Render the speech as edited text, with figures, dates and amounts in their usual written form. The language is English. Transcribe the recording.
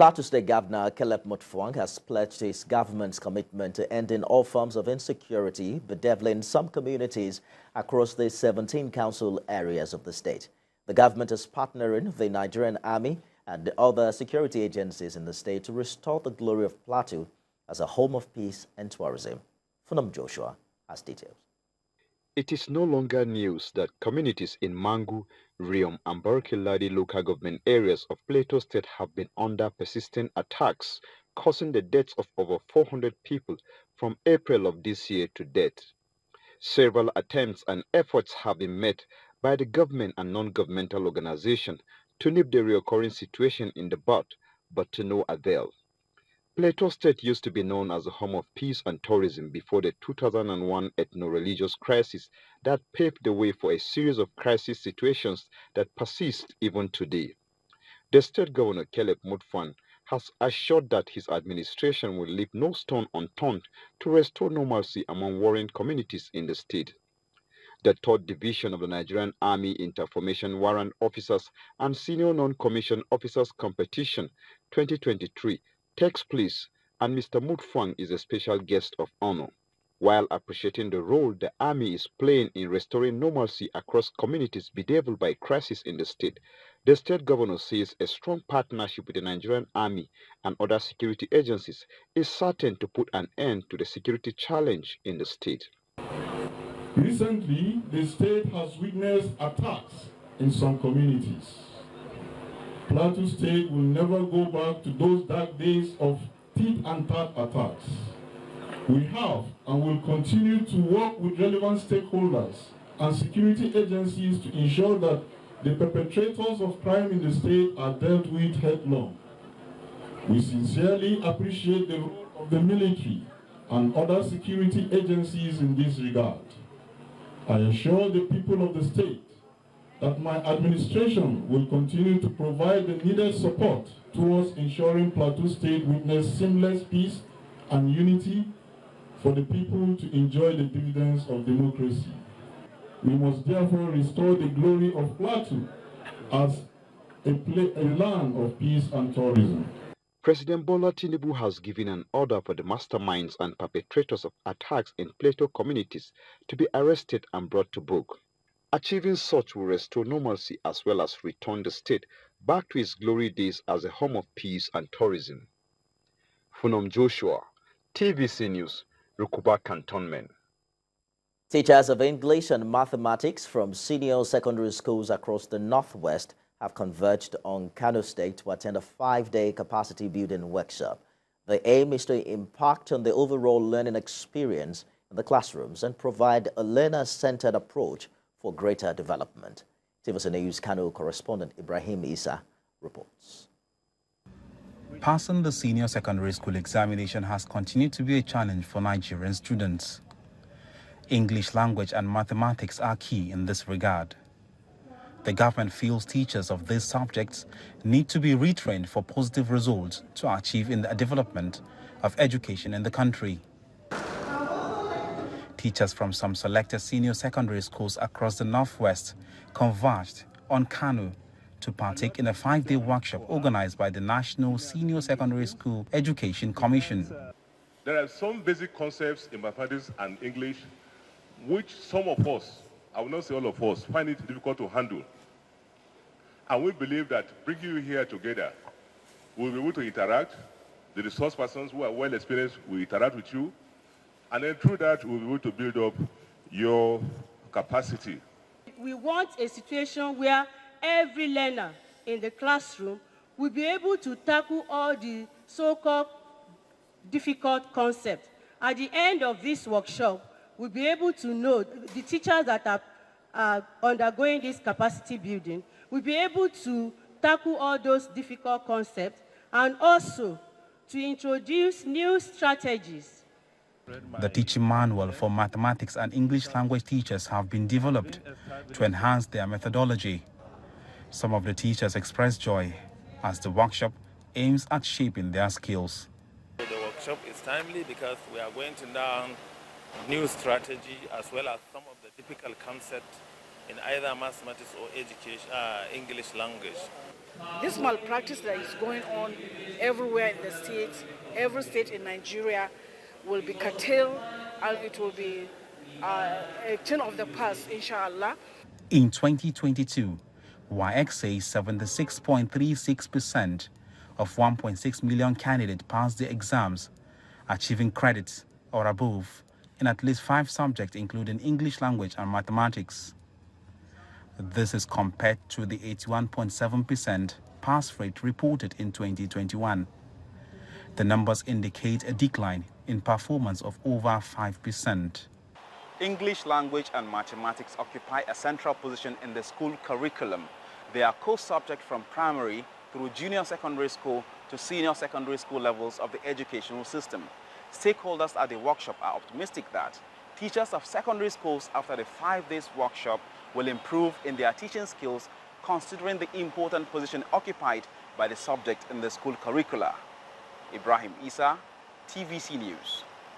Plateau State Governor Mutfwang has pledged his government's commitment to ending all forms of insecurity, bedeviling some communities across the 17 council areas of the state. The government is partnering the Nigerian Army and the other security agencies in the state to restore the glory of Plateau as a home of peace and tourism. Funam Joshua has details. It is no longer news that communities in Mangu, Riom, and Barkiladi local government areas of Plateau State have been under persistent attacks, causing the deaths of over 400 people from April of this year to date. Several attempts and efforts have been made by the government and non-governmental organizations to nip the recurring situation in the bud, but to no avail. Plateau State used to be known as a home of peace and tourism before the 2001 ethno-religious crisis that paved the way for a series of crisis situations that persist even today. The state governor, Mutfwang, has assured that his administration will leave no stone unturned to restore normalcy among warring communities in the state. The 3rd Division of the Nigerian Army Interformation Warrant Officers and Senior Non-Commissioned Officers Competition 2023 takes place, and Mr. Mutfwang is a special guest of honor. While appreciating the role the Army is playing in restoring normalcy across communities bedeviled by crisis in the state governor says a strong partnership with the Nigerian Army and other security agencies is certain to put an end to the security challenge in the state. Recently, the state has witnessed attacks in some communities. Plateau State will never go back to those dark days of tit-and-tat attacks. We have and will continue to work with relevant stakeholders and security agencies to ensure that the perpetrators of crime in the state are dealt with headlong. We sincerely appreciate the role of the military and other security agencies in this regard. I assure the people of the state that my administration will continue to provide the needed support towards ensuring Plateau State witness seamless peace and unity for the people to enjoy the dividends of democracy. We must therefore restore the glory of Plateau as a land of peace and tourism. President Bola Tinubu has given an order for the masterminds and perpetrators of attacks in Plateau communities to be arrested and brought to book. Achieving such will restore normalcy as well as return the state back to its glory days as a home of peace and tourism. Funam Joshua, TVC News, Rukuba Cantonment. Teachers of English and mathematics from senior secondary schools across the Northwest have converged on Kano State to attend a 5-day capacity building workshop. The aim is to impact on the overall learning experience in the classrooms and provide a learner-centered approach for greater development. TVC News Kano correspondent Ibrahim Isa reports. Passing the senior secondary school examination has continued to be a challenge for Nigerian students. English language and mathematics are key in this regard. The government feels teachers of these subjects need to be retrained for positive results to achieve in the development of education in the country. Teachers from some selected senior secondary schools across the Northwest converged on Kano to partake in a 5-day workshop organized by the National Senior Secondary School Education Commission. There are some basic concepts in mathematics and English which some of us, I will not say all of us, find it difficult to handle. And we believe that bringing you here together, we'll be able to interact. The resource persons who are well experienced will interact with you. And then through that, we'll be able to build up your capacity. We want a situation where every learner in the classroom will be able to tackle all the so-called difficult concepts. At the end of this workshop, we'll be able to know, the teachers that are undergoing this capacity building will be able to tackle all those difficult concepts and also to introduce new strategies. The teaching manual for mathematics and English language teachers have been developed to enhance their methodology. Some of the teachers expressed joy as the workshop aims at shaping their skills. The workshop is timely because we are going to learn new strategy as well as some of the typical concepts in either mathematics or education, English language. This malpractice that is going on everywhere in the states, every state in Nigeria, will be curtailed, and it will be a thing of the past, inshallah. In 2022, WAEC says 76.36% of 1.6 million candidates passed the exams, achieving credits or above in at least 5 subjects, including English language and mathematics. This is compared to the 81.7% pass rate reported in 2021. The numbers indicate a decline in performance of over 5%. English language and mathematics occupy a central position in the school curriculum. They are core subjects from primary through junior secondary school to senior secondary school levels of the educational system. Stakeholders at the workshop are optimistic that teachers of secondary schools after the 5 days workshop will improve in their teaching skills, considering the important position occupied by the subject in the school curricula. Ibrahim Isa, TVC News.